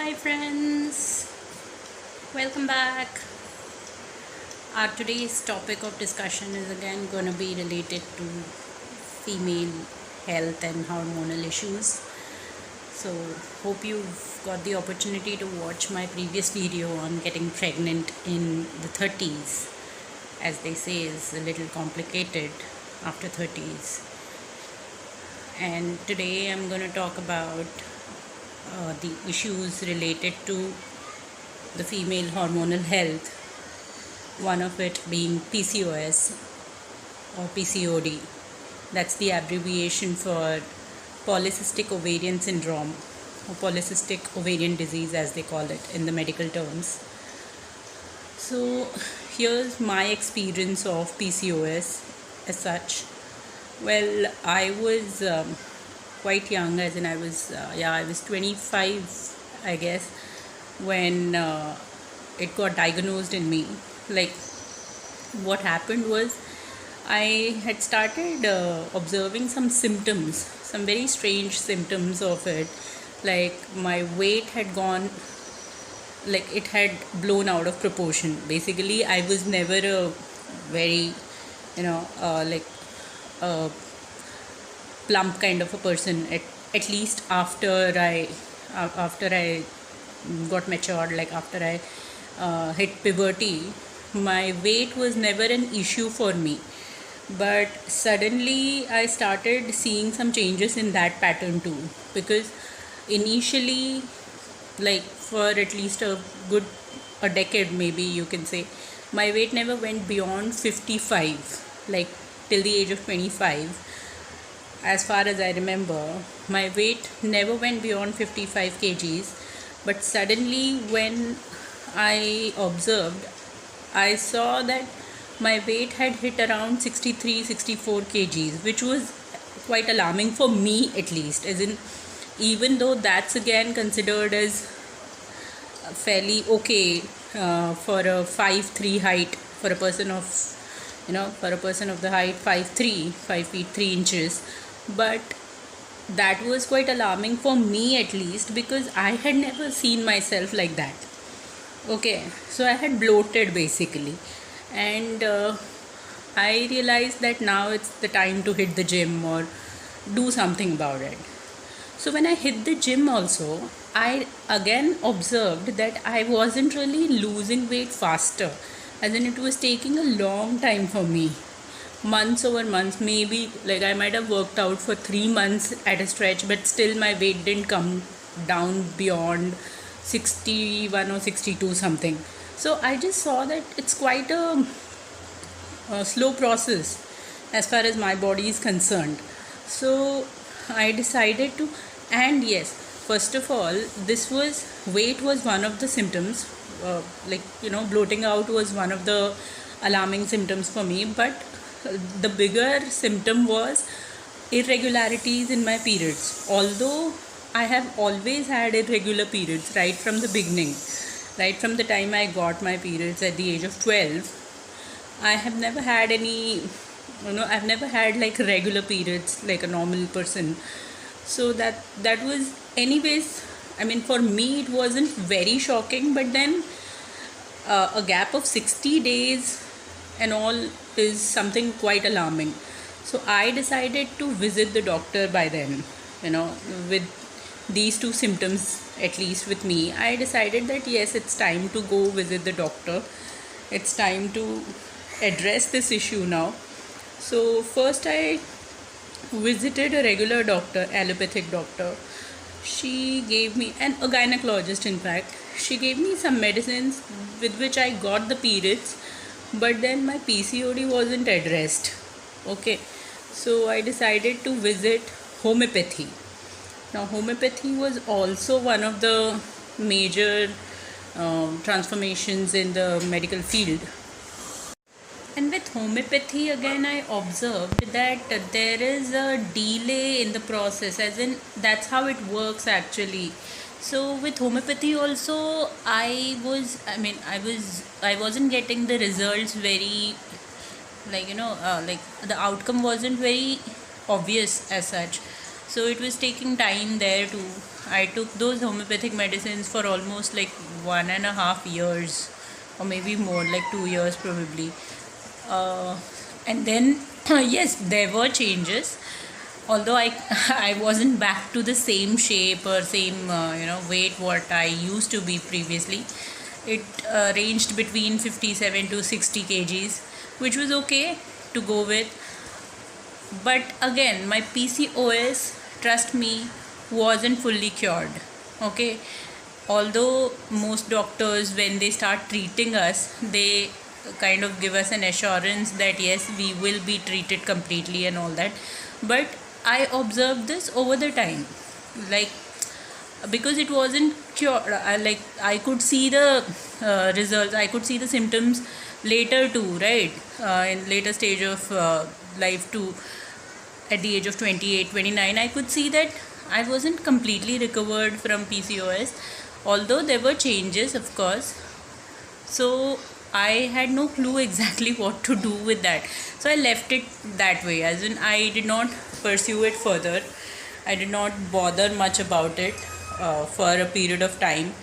Hi friends, welcome back. Our today's topic of discussion is again going to be related to female health and hormonal issues. So, hope you've got the opportunity to watch my previous video on getting pregnant in the 30s. As they say, is a little complicated after 30s. And today I'm going to talk about the issues related to the female hormonal health, one of it being PCOS or PCOD. That's the abbreviation for polycystic ovarian syndrome or polycystic ovarian disease, as they call it in the medical terms. So, here's my experience of PCOS as such. Well, I was quite young, as in I was 25, I guess, when it got diagnosed in me. Like, what happened was I had started observing some symptoms, some very strange symptoms of it. Like, my weight had gone, like, it had blown out of proportion. Basically, I was never a very, a plump kind of a person. At least after I got matured, like after I hit puberty, my weight was never an issue for me. But suddenly I started seeing some changes in that pattern too, because initially, like for at least a decade, maybe you can say, my weight never went beyond 55, like till the age of 25. As far as I remember, my weight never went beyond 55 kgs. But suddenly, when I observed, I saw that my weight had hit around 63, 64 kgs, which was quite alarming for me, at least. As in, even though that's again considered as fairly okay for a 5'3" height, for a person of the height 5'3", 5 feet 3 inches. But that was quite alarming for me, at least, because I had never seen myself like that. Okay, so I had bloated basically, and I realized that now it's the time to hit the gym or do something about it. So when I hit the gym also, I again observed that I wasn't really losing weight faster, as in it was taking a long time for me, months over months. Maybe like I might have worked out for 3 months at a stretch, but still my weight didn't come down beyond 61 or 62 something. So I just saw that it's quite a slow process as far as my body is concerned. So I decided to, and yes, first of all, this was weight was one of the symptoms, bloating out was one of the alarming symptoms for me. But the bigger symptom was irregularities in my periods. Although I have always had irregular periods right from the beginning, right from the time I got my periods at the age of 12, I have never had I've never had like regular periods like a normal person. So that was, anyways, I mean, for me it wasn't very shocking, but then a gap of 60 days and all is something quite alarming. So I decided to visit the doctor by then, with these two symptoms, at least with me. I decided that yes, it's time to go visit the doctor. It's time to address this issue now. So first I visited a regular doctor, allopathic doctor. She gave me, and a gynecologist in fact, she gave me some medicines with which I got the periods, but then my PCOD wasn't addressed. Okay, so I decided to visit homeopathy. Now, homeopathy was also one of the major transformations in the medical field. And with homeopathy, again, I observed that there is a delay in the process, as in that's how it works actually. So with homeopathy also, I wasn't getting the results very, like the outcome wasn't very obvious as such. So it was taking time there too. I took those homeopathic medicines for almost like 1.5 years, or maybe more, like 2 years probably. uh, and then yes, there were changes, although I I wasn't back to the same shape or same weight what I used to be previously. It ranged between 57 to 60 kgs, which was okay to go with. But again, my PCOS, trust me, wasn't fully cured. Okay, although most doctors, when they start treating us, they kind of give us an assurance that yes, we will be treated completely and all that. But I observed this over the time, like, because it wasn't cured. I could see the results, I could see the symptoms later too, right? In later stage of life too, at the age of 28, 29, I could see that I wasn't completely recovered from PCOS, although there were changes, of course. So I had no clue exactly what to do with that. So I left it that way, as in I did not pursue it further. I did not bother much about it for a period of time.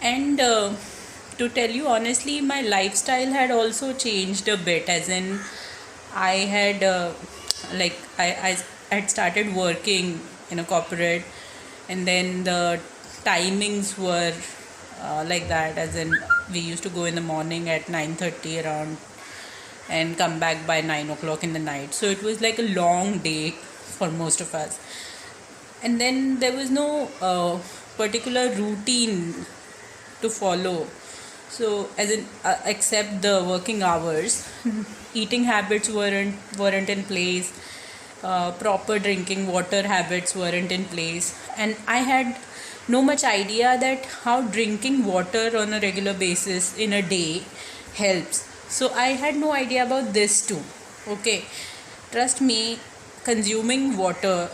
And to tell you honestly, my lifestyle had also changed a bit, as in I had I had started working in a corporate, and then the timings were like that, as in we used to go in the morning at 9:30 around and come back by 9 o'clock in the night. So it was like a long day for most of us. And then there was no particular routine to follow. So, as in except the working hours, eating habits weren't in place. Proper drinking water habits weren't in place, and I had no much idea that how drinking water on a regular basis in a day helps. So I had no idea about this too. Okay, trust me, consuming water,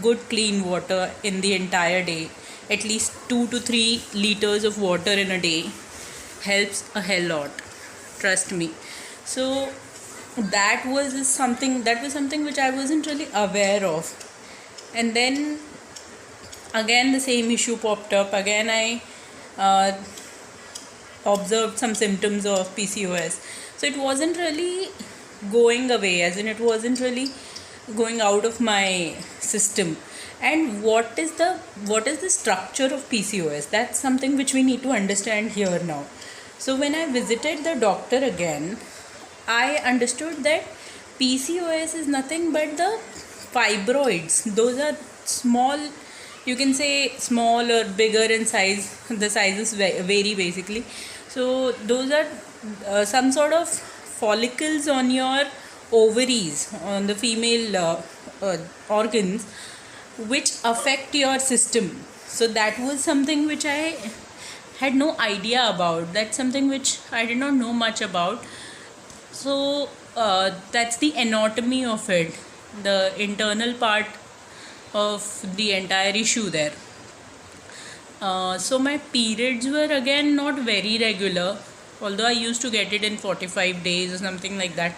good clean water in the entire day, at least 2 to 3 liters of water in a day, helps a hell lot. Trust me. So that was something which I wasn't really aware of. And then again the same issue popped up. Again I uh, observed some symptoms of PCOS. So it wasn't really going away, as in it wasn't really going out of my system. And what is the structure of PCOS? That's something which we need to understand here now. So when I visited the doctor again, I understood that PCOS is nothing but the fibroids. Those are small, you can say small or bigger in size. The sizes vary basically. So those are some sort of follicles on your ovaries, on the female organs, which affect your system. So that was something which I had no idea about. That's something which I did not know much about. So that's the anatomy of it, the internal part of the entire issue there. So my periods were again not very regular, although I used to get it in 45 days or something like that.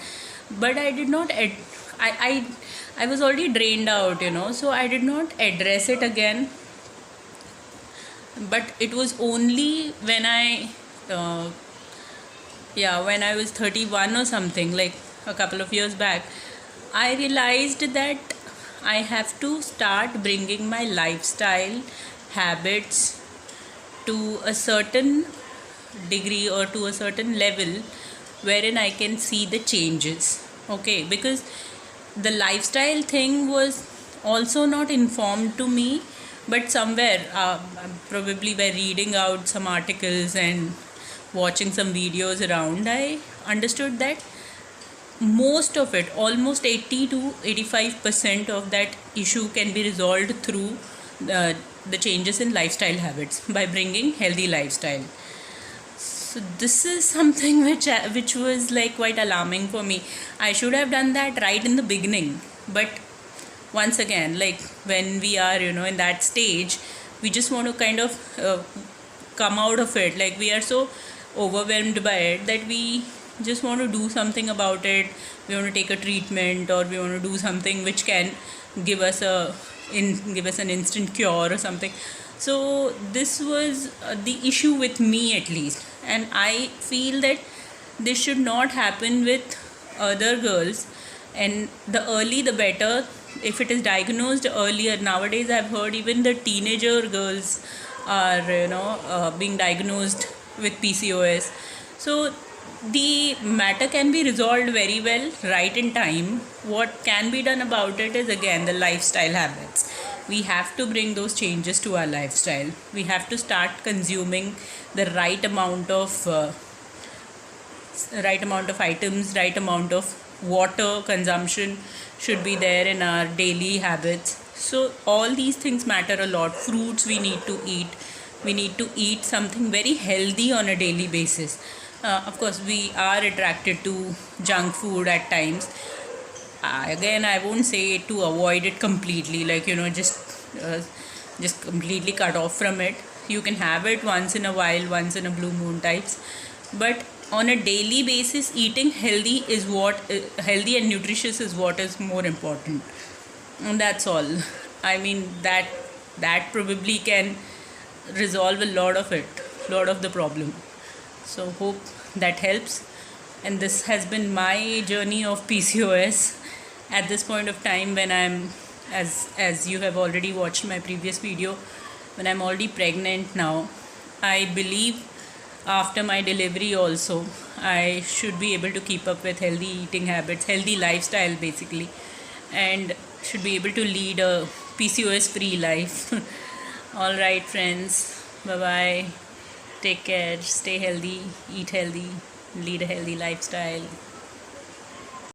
But I did not I was already drained out, so I did not address it again. But it was only when uh, when I was 31 or something, like a couple of years back, I realized that I have to start bringing my lifestyle habits to a certain degree or to a certain level wherein I can see the changes. Okay, because the lifestyle thing was also not informed to me, but somewhere, probably by reading out some articles and watching some videos around, I understood that most of it, almost 80 to 85% of that issue can be resolved through the changes in lifestyle habits by bringing healthy lifestyle. So this is something which was like quite alarming for me. I should have done that right in the beginning, but once again, like when we are in that stage, we just want to kind of come out of it. Like we are so overwhelmed by it that we just want to do something about it. We want to take a treatment, or we want to do something which can give us a give us an instant cure or something. So this was the issue with me at least, and I feel that this should not happen with other girls, and the early the better. If it is diagnosed earlier, nowadays I've heard even the teenager girls are being diagnosed with PCOS. So the matter can be resolved very well right in time. What can be done about it is again the lifestyle habits. We have to bring those changes to our lifestyle. We have to start consuming the right amount of items, right amount of water consumption should be there in our daily habits. So all these things matter a lot. Fruits we need to eat. We need to eat something very healthy on a daily basis. Of course, we are attracted to junk food at times. Again, I won't say to avoid it completely, like just completely cut off from it. You can have it once in a while, once in a blue moon types, but on a daily basis, eating healthy and nutritious is what is more important, and that's all. I mean that probably can resolve a lot of the problem. So hope that helps. And this has been my journey of PCOS at this point of time, when I'm, as you have already watched my previous video, when I'm already pregnant now. I believe after my delivery also I should be able to keep up with healthy eating habits, healthy lifestyle basically, and should be able to lead a PCOS free life. All right, friends, bye bye. Take care, stay healthy, eat healthy, lead a healthy lifestyle.